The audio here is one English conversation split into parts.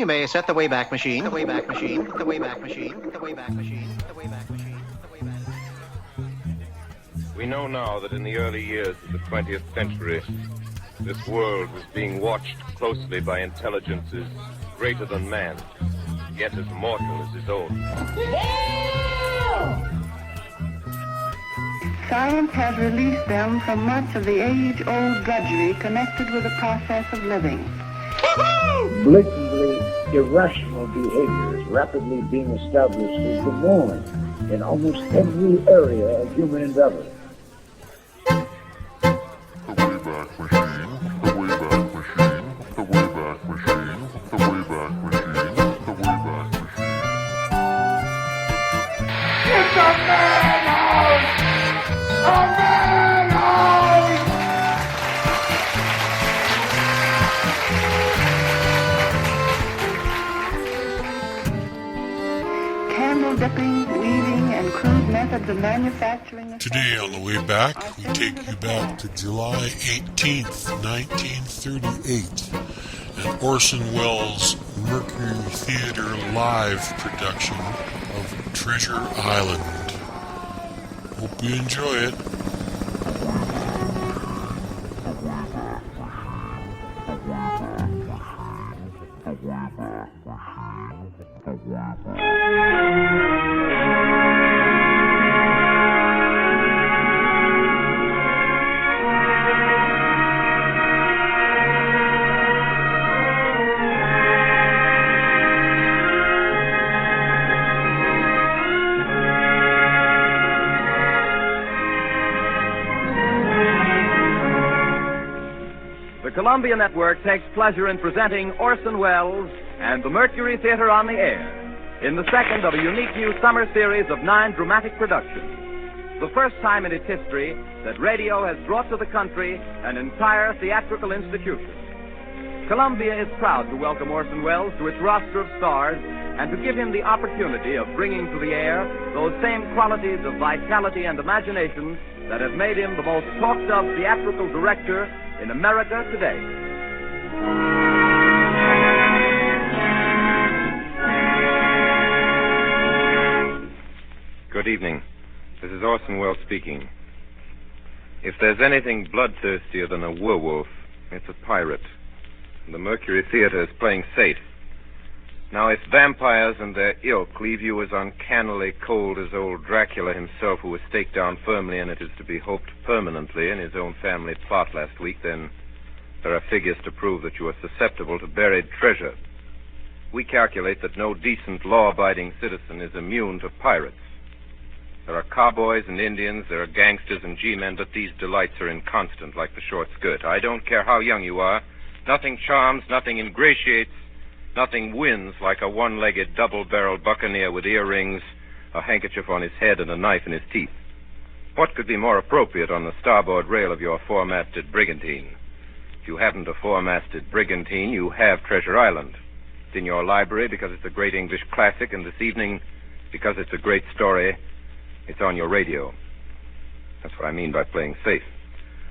You may set the Wayback Machine, the Wayback Machine, the Wayback Machine, the Wayback Machine, the Wayback Machine, the Wayback Machine. We know now that in the early years of the 20th century, this world was being watched closely by intelligences greater than man, yet as mortal as his own. Science has released them from much of the age-old drudgery connected with the process of living. Blatantly irrational behavior is rapidly being established as the norm in almost every area of human endeavor. The Wayback Machine, the Wayback Machine, the Wayback Machine, the Wayback Machine, the Wayback Machine. It's a madhouse! A madhouse! Candle dipping, weaving, and crude methods of manufacturing. Today on the way back, we take you back to July 18th, 1938, and Orson Welles' Mercury Theater live production of Treasure Island. Hope you enjoy it. The Columbia Network takes pleasure in presenting Orson Welles and the Mercury Theater on the Air in the second of a unique new summer series of 9 dramatic productions. The first time in its history that radio has brought to the country an entire theatrical institution. Columbia is proud to welcome Orson Welles to its roster of stars and to give him the opportunity of bringing to the air those same qualities of vitality and imagination that have made him the most talked-of theatrical director in America today. Good evening. This is Orson Welles speaking. If there's anything bloodthirstier than a werewolf, it's a pirate. The Mercury Theater is playing safe. Now, if vampires and their ilk leave you as uncannily cold as old Dracula himself, who was staked down firmly, and it is to be hoped permanently, in his own family plot last week, then there are figures to prove that you are susceptible to buried treasure. We calculate that no decent, law-abiding citizen is immune to pirates. There are cowboys and Indians, there are gangsters and G-men, but these delights are inconstant, like the short skirt. I don't care how young you are. Nothing charms, nothing ingratiates, nothing wins like a one-legged, double-barreled buccaneer with earrings, a handkerchief on his head, and a knife in his teeth. What could be more appropriate on the starboard rail of your four-masted brigantine? If you haven't a four-masted brigantine, you have Treasure Island. It's in your library because it's a great English classic, and this evening, because it's a great story, it's on your radio. That's what I mean by playing safe.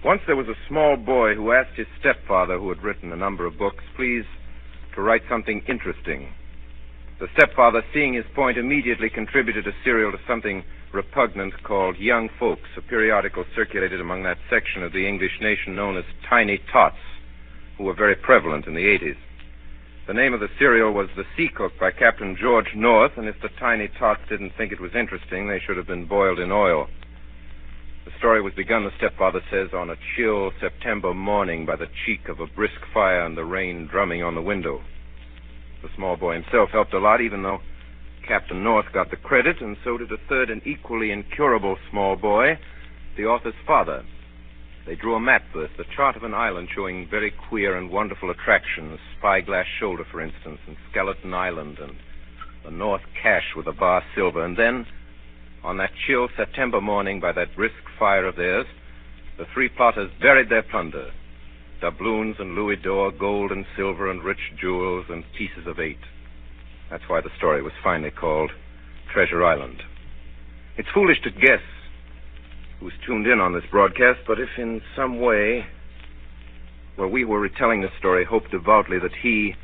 Once there was a small boy who asked his stepfather, who had written a number of books, please to write something interesting. The stepfather, seeing his point, immediately contributed a serial to something repugnant called Young Folks, a periodical circulated among that section of the English nation known as Tiny Tots, who were very prevalent in the 80s. The name of the serial was The Sea Cook by Captain George North, and if the Tiny Tots didn't think it was interesting, they should have been boiled in oil. The story was begun, the stepfather says, on a chill September morning by the cheek of a brisk fire and the rain drumming on the window. The small boy himself helped a lot, even though Captain North got the credit, and so did a third and equally incurable small boy, the author's father. They drew a map first, the chart of an island showing very queer and wonderful attractions, Spyglass Shoulder, for instance, and Skeleton Island, and the North Cache with the bar silver, and then, on that chill September morning by that brisk fire of theirs, the three plotters buried their plunder, doubloons and louis d'or, gold and silver and rich jewels and pieces of 8. That's why the story was finally called Treasure Island. It's foolish to guess who's tuned in on this broadcast, but if in some way, well, we who are retelling this story hope devoutly that he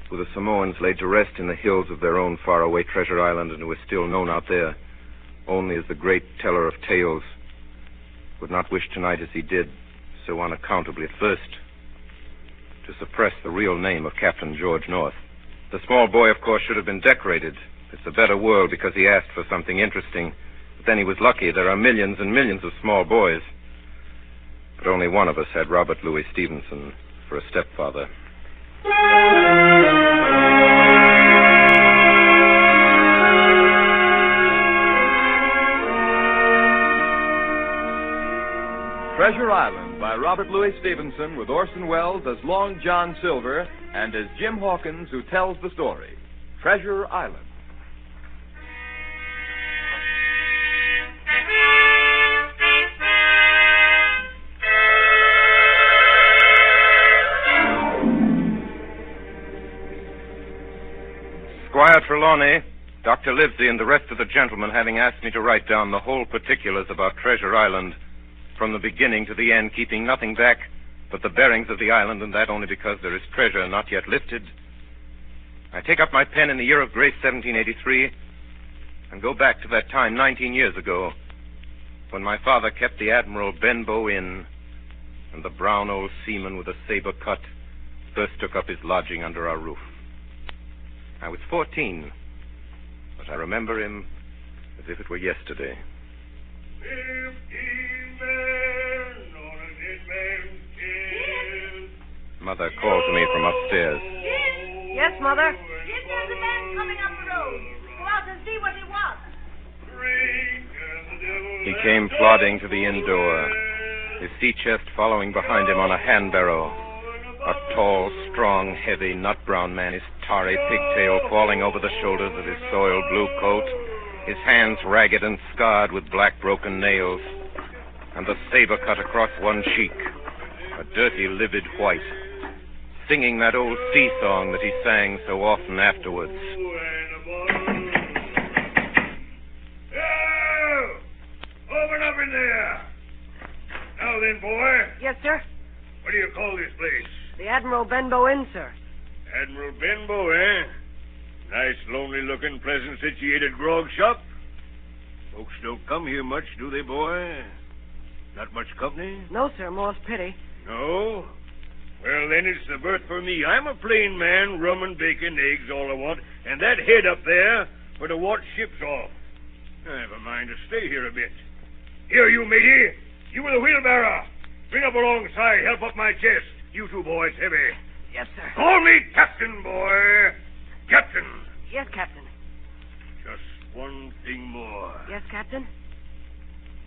who the Samoans laid to rest in the hills of their own faraway treasure island and who is still known out there only as the great teller of tales, would not wish tonight as he did, so unaccountably at first, to suppress the real name of Captain George North. The small boy, of course, should have been decorated. It's a better world because he asked for something interesting. But then he was lucky. There are millions and millions of small boys. But only one of us had Robert Louis Stevenson for a stepfather. Treasure Island by Robert Louis Stevenson with Orson Welles as Long John Silver and as Jim Hawkins who tells the story. Treasure Island. Squire Trelawney, Dr. Livesey, and the rest of the gentlemen having asked me to write down the whole particulars about Treasure Island from the beginning to the end, keeping nothing back but the bearings of the island, and that only because there is treasure not yet lifted, I take up my pen in the year of grace 1783 and go back to that time 19 years ago when my father kept the Admiral Benbow Inn and the brown old seaman with a saber cut first took up his lodging under our roof. I was 14, but I remember him as if it were yesterday. 15 men on a dead man's chest. Mother called to me from upstairs. Yes, Mother? Jim, there's a man coming up the road. Go out and see what he wants. He came plodding to the inn door, his sea chest following behind him on a hand barrow. A tall, strong, heavy, nut-brown man, his tarry pigtail falling over the shoulders of his soiled blue coat, his hands ragged and scarred with black broken nails, and the saber cut across one cheek, a dirty, livid white, singing that old sea song that he sang so often afterwards. Oh, open up in there. Now then, boy. Yes, sir? What do you call this place? The Admiral Benbow Inn, sir. Admiral Benbow, eh? Nice, lonely-looking, pleasant-situated grog shop. Folks don't come here much, do they, boy? Not much company? No, sir, more's pity. No? Well, then it's the berth for me. I'm a plain man, rum and bacon, eggs, all I want, and that head up there for to watch ships off. I have a mind to stay here a bit. Here, you matey. You with the wheelbarrow. Bring up alongside. Help up my chest. You two boys, heavy. Yes, sir. Call me Captain, boy. Captain. Yes, Captain. Just one thing more. Yes, Captain?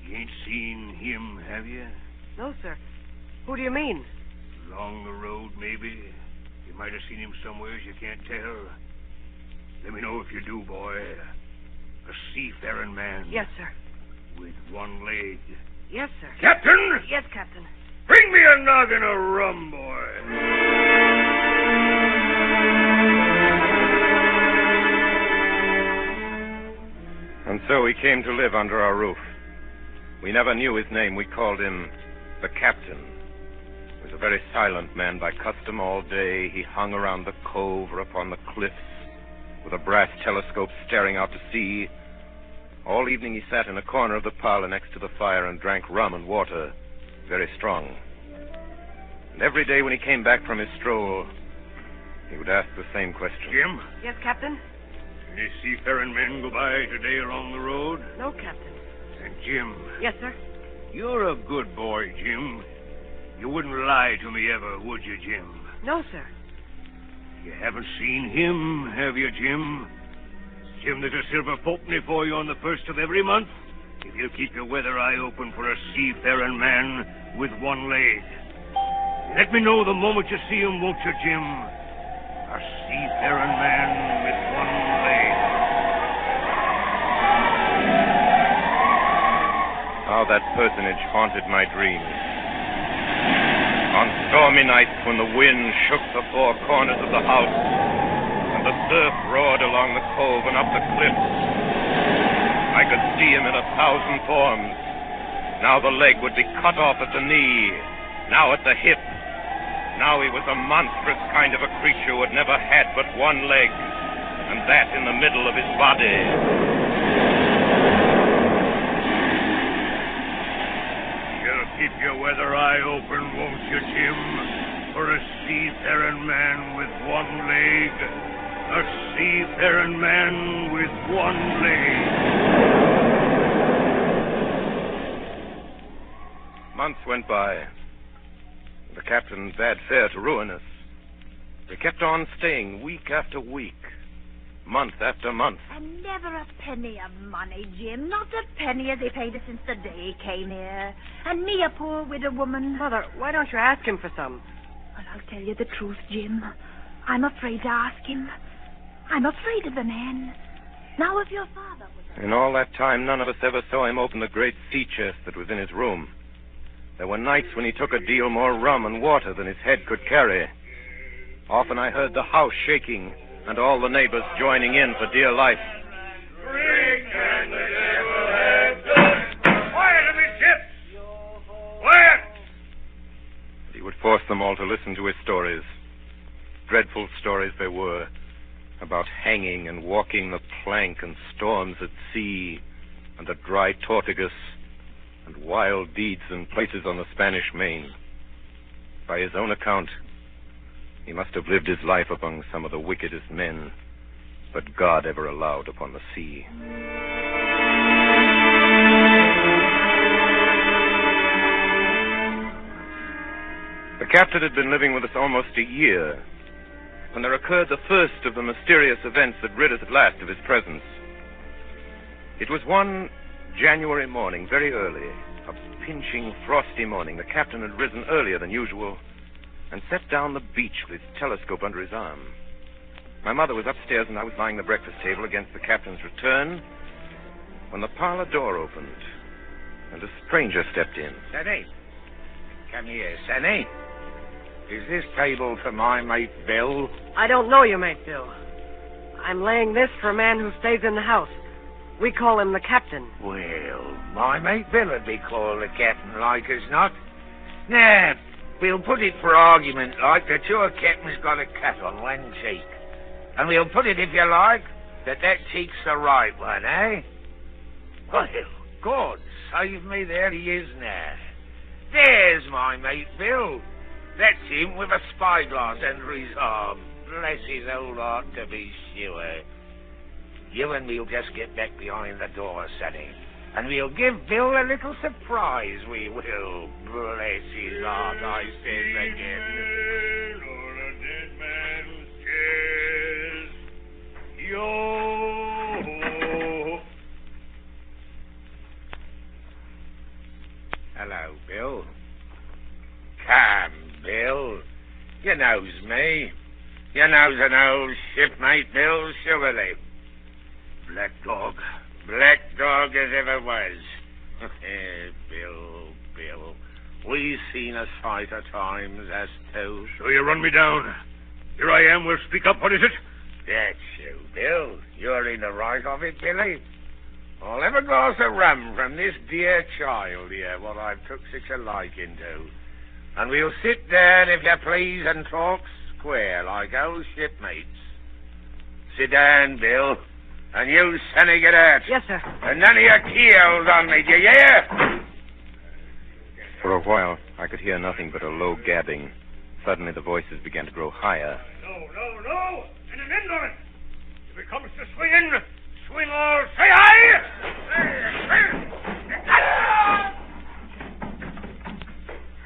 You ain't seen him, have you? No, sir. Who do you mean? Along the road, maybe. You might have seen him somewheres you can't tell. Let me know if you do, boy. A seafaring man. Yes, sir. With one leg. Yes, sir. Captain! Yes, Captain. Bring me a noggin of rum, boy. And so he came to live under our roof. We never knew his name. We called him the Captain. He was a very silent man by custom all day. He hung around the cove or upon the cliffs with a brass telescope staring out to sea. All evening he sat in a corner of the parlor next to the fire and drank rum and water, very strong. And every day when he came back from his stroll, he would ask the same question. Jim? Yes, Captain? Any seafaring men go by today along the road? No, Captain. And Jim? Yes, sir. You're a good boy, Jim. You wouldn't lie to me ever, would you, Jim? No, sir. You haven't seen him, have you, Jim? Jim, there's a silver fourpenny for you on the first of every month, if you'll keep your weather eye open for a seafaring man with one leg. Let me know the moment you see him, won't you, Jim? A seafaring man with one leg. How that personage haunted my dreams. On stormy nights when the wind shook the four corners of the house and the surf roared along the cove and up the cliffs, I could see him in 1,000 forms. Now the leg would be cut off at the knee, now at the hip, Now he was a monstrous kind of a creature who had never had but one leg, and that in the middle of his body. You'll keep your weather eye open, won't you, Jim? For a seafaring man with one leg. A seafaring man with one leg. Months went by. The captain bade fair to ruin us. They kept on staying week after week, month after month. And never a penny of money, Jim. Not a penny as they paid us since the day he came here. And me, a poor widow woman. Mother, why don't you ask him for some? Well, I'll tell you the truth, Jim. I'm afraid to ask him. I'm afraid of the man. Now, if your father was... In all that time, none of us ever saw him open the great sea chest that was in his room. There were nights when he took a deal more rum and water than his head could carry. Often I heard the house shaking and all the neighbors joining in for dear life. Drink and the devil has done. Quiet, amidships! Quiet! He would force them all to listen to his stories. Dreadful stories they were, about hanging and walking the plank and storms at sea and the dry Tortugas and wild deeds and places on the Spanish Main. By his own account, he must have lived his life among some of the wickedest men that God ever allowed upon the sea. The captain had been living with us almost a year when there occurred the first of the mysterious events that rid us at last of his presence. It was one January morning, very early, a pinching, frosty morning. The captain had risen earlier than usual and sat down the beach with his telescope under his arm. My mother was upstairs and I was lying at the breakfast table against the captain's return when the parlor door opened and a stranger stepped in. Sonny, come here, Sonny. Is this table for my mate Bill? I don't know you, mate Bill. I'm laying this for a man who stays in the house. We call him the captain. Well, my mate Bill would be called the captain like as not. Now, we'll put it for argument like that your captain's got a cut on one cheek. And we'll put it, if you like, that cheek's the right one, eh? Well, God save me, there he is now. There's my mate Bill. That's him with a spyglass under his arm. Bless his old heart, to be sure. You and me'll just get back behind the door, Sonny. And we'll give Bill a little surprise, we will. Bless his heart, I says again. Or a dead man's chest. Yo. Hello, Bill. Come, Bill. You knows me. You knows an old shipmate, Bill, surely. Black dog as ever was. Bill, we've seen a sight of times, as two. So you run me down. Here I am, we'll speak up. What is it? That's you, Bill. You're in the right of it, Billy. I'll have a glass of rum from this dear child here, what I've took such a liking to. And we'll sit down, if you please, and talk square like old shipmates. Sit down, Bill. And you, Sonny, get out. Yes, sir. And none of your keels on me, do you hear? For a while, I could hear nothing but a low gabbing. Suddenly, the voices began to grow higher. No. And an end on it. If it comes to swinging, swing all. Say aye!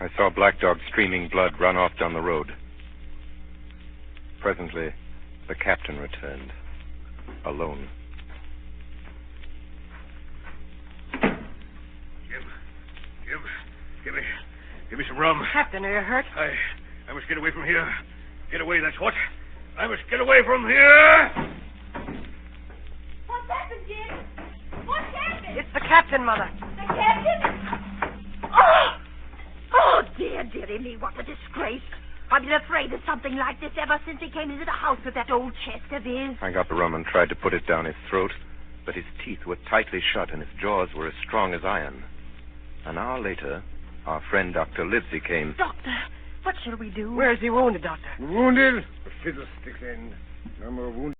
I saw Black Dog streaming blood run off down the road. Presently, the captain returned, alone. Give me some rum. Captain, are you hurt? I must get away from here. Get away, that's what. I must get away from here. What's happened, Jim? What's happened? It's the captain, Mother. The captain? Oh, dearie me, what a disgrace. I've been afraid of something like this ever since he came into the house with that old chest of his. I got the rum and tried to put it down his throat, but his teeth were tightly shut and his jaws were as strong as iron. An hour later, our friend Dr. Livesey came. Doctor, What shall we do? Where's he wounded, Doctor? Wounded? A fiddlestick's end. No more wounded.